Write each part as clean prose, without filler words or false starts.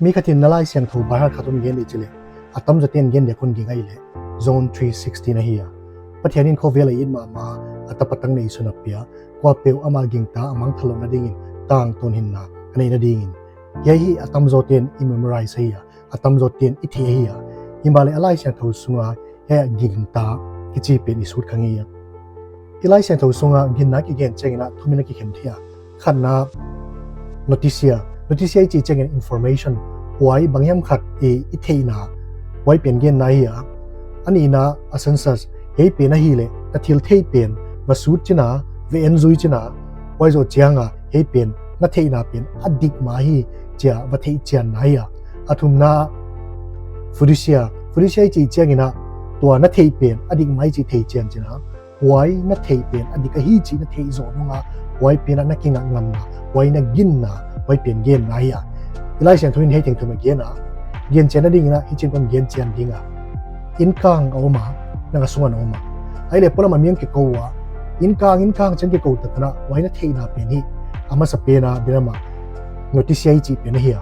มีขัดินนลายเสียงถูบาร์ขัดตุนเย็นอีกเลยอัตมจะเตียนเย็นเด็กคนกี่ไงเลย Zone 360นะเฮียปัจจัยนี้เขาเวลาอินมาอัตปัตังในสุนัขเปียกว่าเปียวอามากิงตาอามังทลงนาดิ่งต่างต้นหินนาอันนี้นาดิ่งยัยอัตมจะเตียนอิมเมอไรส์เฮียอัตมจะเตียนอิทธิเฮียอิมบาเลอะไรเสียงถูสุงายัยกิงตากิจีเป็นอิสุดขังเฮียอะไรเสียงถูสุงากินนักกิเกนเจงนะทุมินักกิเข็มเทียขันนาnoticiaจีเจงinformationไว้บางอย่างขัดอิทธินาไว้เป็นเย็นนายอันนี้นะอาศัยสัสเฮ้ยเป็นอะไรเลยแต่ที่เที่เป็นมาสูดจีน่าเวนซุยจีน่าไว้จะเจียงเฮ้ยเป็นนัทเที่นาเป็นอดีตมาฮีเจ้าวัฒน์เจียนนายอาทุมนาฟูดิเซียจีเจงนะตัวนัทเที่เป็นอดีตมาจีเที่เจียนจีน่าไว้นัทเที่เป็นอดีตก็ฮีจีนัทเที่โซนุงาไว้เป็นนักกินงำนาไว้นักกินนาไว้เป็นเย็นนายอีไลเสียงทุนให้ถึงมาเย็นเย็นเจนดิ่งนะฮิจินคนเย็นเจนดิ่งอินคังเอามานักส่วนเอามาไอเล็บพอเรามาเมียงเกี่ยวว่าอินคังฉันเกี่ยวตัดนะไว้นัทเทนาเป็นนี่อามาสเปนาเดนมาโน้ติเซียจีเป็นเฮีย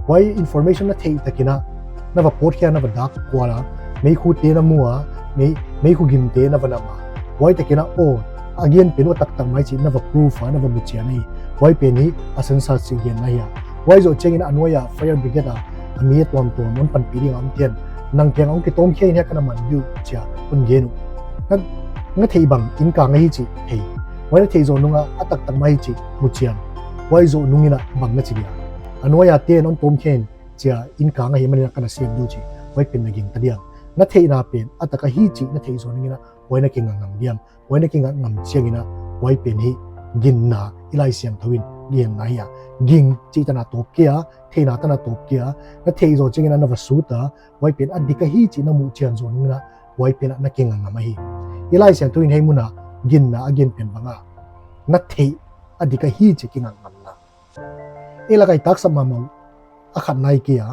ไว้อินฟอร์เมชันนัทเทตะกินะนับว่าโพสแค่นับว่าดักกว่าละไม่คู่เตนะมัวไม่คู่กิมเตนะวันมาไว้ตะกินะโอ้อาเกียนเป็นว่าตักไม่จีนับว่าพรูฟนับว่ามุจฉานี่ไว้เป็นนี่อาศัยสัตว์สิ่งเย็นนะเฮียไว้จะเจงอินอันว่าไฟร์บริเกตมีตัวมันปันปีเดียวเทียนนังเพียงองค์ต้มเขียนเนี่ยกันมันดูจ้าคนเย็นงั้นที่บังอินกางให้จีเฮ้ยไว้ที่โซนุงอัตักตั้งไม่จีมุจฉาไว้โซนุงินะบังงั้นจีเดียอันว่าเทียนองค์ต้มเขียนจ้าอินกางให้มันเนี่ยกันเสียงดูจีไว้เป็นนักกินตะเดียงงั้นที่น่าเป็นอัตักให้จีงั้นที่โซนุงินะไว้นักกินงำเดียมไว้นักกินงำเชียงินะไว้เป็นให้กินนาอีไลเสียงทวินเย็นนายกิงจีตนาตบเกียเทนาตนาตบเกียและเทโซจิงนันนวสุตาไว้เป็นอดีตฮีจีนามุเชียนโซนุนะไว้เป็นนักเก่งงามฮีอีไลเสียงตัวนี้ให้มุนะกินนะอกินเป็นบังนักเทอดีตฮีจีกิงงามนะอีละไก่ตักสมามูอาขันนายเกีย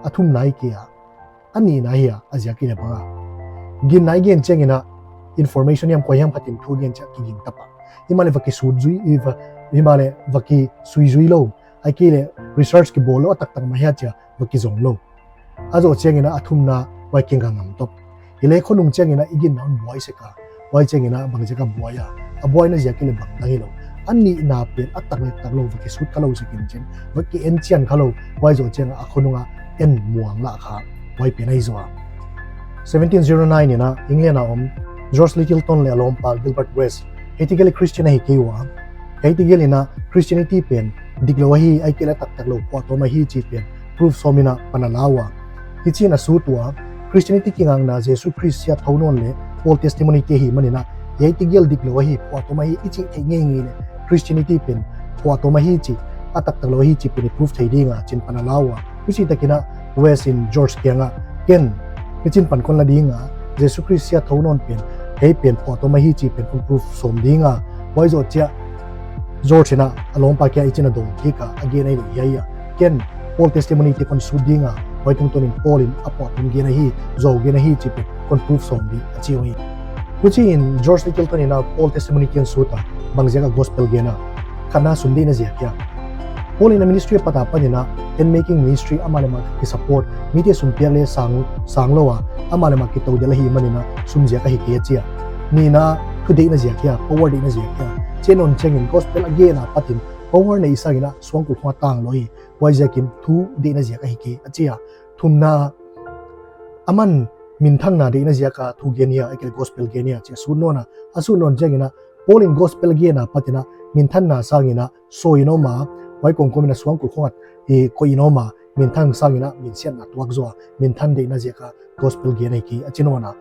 อาทุ่มนายเกียอันนี้นายอาเซียกินบังกินนายกินเจงนะอินฟอร์เมชันยามก็ยังพัฒน์ทุเรียนจะกินตับอีมาเลวักสูดจุยอีมาเลวักสุยจุยโลไอ้กี่เลรีเสิร์ชกี่บอลแล้วตักตั้งมาให้เจ้าวักกี่จงโลอาจจะเจงนะอาทุ่มนะไว้เก่งงามตบอีเล่คนนุ่งเจงนะอีกินน้องบอยสิกาไว้เจงนะบางเจ้ากับบอยอ่ะบอยน่ะเจ้ากี่เลบังตั้งฮิโลอันนี้น่าเป็นอัตักเล็กตักโลวักกี่สุดขลุ่ยสิกินเจนวักกี่เอ็นเชียนขลุ่ยไว้จะเจงนะคนนุ่งเอ็นม่วงละค่ะไว้เป็นไอ้จัว1709เนี่ยนะอังกฤษนะจอร์จลิตเทิลตันเลยลอมพากิลเบิร์ตเวสเฮติเกลคริสเตียนให้กี่วะเฮติเกลนะคริสเตียนิตี้เป็นดิกลวะฮีไอเกลตักตักโลกว่าตัวมาฮีจีเป็นพรูฟสมินะปนลาวะฮิจีน่ะสู้ตัวคริสเตียนิตี้กิงอังนะเยซูคริสต์ยาทาวนนเลยโอลเทสติโมนีเที่มันนะเฮติเกลดิกลวะฮีว่าตัวมาฮีอิจิเทงเงี้ยเลยคริสเตียนิตี้เป็นว่าตัวมาฮีจีอัตักตักโลฮีจีเป็นพรูฟไทยดิ้งอ่ะจินปนลาวะวิจิตะกินะเวสินจอร์จเกียงอ่ะเก่นวิจินปันคนละดิ้งอ่ะเยซูคริสต์ยาทาวนนเป็นเฮ้ยเป็นพอตัวมาฮีจีเป็นคนพรูฟสมดิ้งอ่ะไว้จะเจ้าจอร์จนะอารมณ์ปากแกอิจฉาดงที่กะอาเกนไอ้เลยยัยเก่นโอลเทสติโมนีที่คนสุดดิ้งอ่ะไว้ตรงตัวนี้โอลินอพอร์ตมันเกนไอ้ฮีโจเกนไอ้ฮีจีเป็นคนพรูฟสมดิ้งอาชีพนี้ผู้ที่อินจอร์จลิตเทิลตันนี่นะโอลเทสติโมนีที่สุดอ่ะบางเจ้าก็ gospel เกนะขณะสุดดิ้งนะเจ้าแกโอลินนะ ministry ปัตตาปนี่นะ and making ministry อามาเลมาที่ support มีที่สุนเปียเลยสังโลอ่ะอามาเลมาคิดตัวเดลฮีมันนี่นะสุนเจ้าก็ฮิเกียเจ้านี่นะtoday na ziak ya power day na ziak ya chenon chengin gospel again na patin power na isa gina swang ku thwa tang loi wai zakin thu day na ziak hi ke achia thumna aman min thang na day na ziaka thu genia ekel gospel genia che sunona asunon chengina polin gospel gena patina min than na sangina soino ma wai kongkomina swang ku khwat e koino ma min thang sangina min sian na tuak zo min than day na ziaka gospel gena ki achinona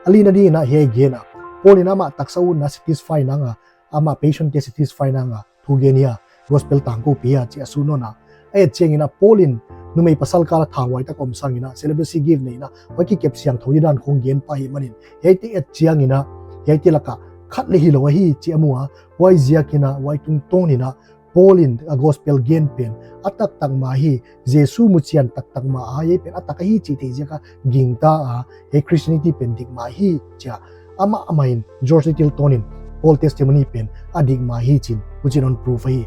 alina di na he gena Polin ama taksau na satisfy na nga ama patient ke satisfy na nga thugenia gospel tangko pia chi asuno na ay chengina Polin numay pasal kala thangwai ta kom sangina celibacy give nei na waki kep siang thodi dan khong gen pa hi manin yaiti et chiangina yaiti laka khatle hi lo hi chi amua wai ziakina wai tung tong ni na Polin a gospel gen pen atak tang ma hi Jesu muchian tak tang ma ai pen atak hi chi te jaka gingta a e Christianity pen dik ma hi cha ama amain George Littleton Old Testimony pen adig ma hi chin uchin on proof hi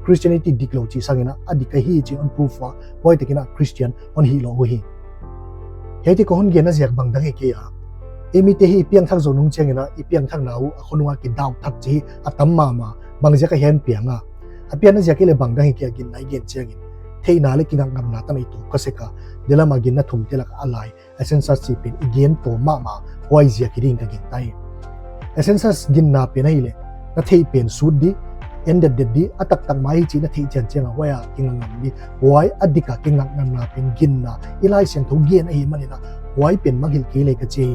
Christianity diklo chi sangina adika hi chi on proof wa boy tekina Christian on hi lo hi heti ko hun ge na ziak bang dang he ke ya emi te hi piang thak zo nung chengina i piang thak nau khonunga ki daw thak chi atam ma bang ja ka hen pianga apian na ziak le bang dang he ke gin nai gen chengin thei na le kinga ngam na ta mai to ka se ka dela ma gin na thum te lak alai essence si pin igen to ma wai zia ki ring ka gin tai essence gin na pe nai le na thei pen sud di ended di atak tak mai chi na thei chen chenga waya kinga ngam di wai adika kinga ngam na pen gin na ilai sen tho gen ai mani na wai pen manghil ki le ka che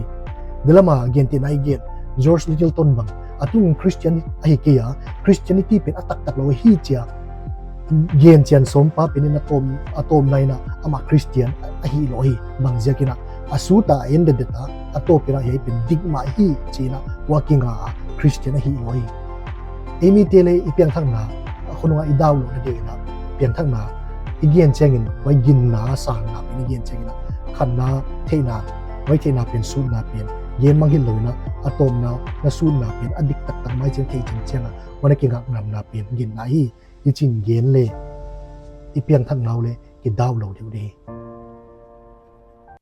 dela ma gen ti nai gen George Littleton bang atung Christian ai ke ya Christianity pen atak tak lo hi chia gen chen som pa pen atom nai na ama Christian a hi lo hi bang zia kina asuta ended ta atopira hi pen digma hi china working a Christian a hi lo hi emi tele ipiang thang na khonunga idaw lo na de na piang thang na igen chengin wai gin na sang na pen igen chengin khan na theina wai theina pen su na pen gen manghil lo na atom na su na pen adik tak tak mai chen thei chen chenga wana kinga ngam na pen gin na hi i chin gen le ipiang thang naw le ki daw lo de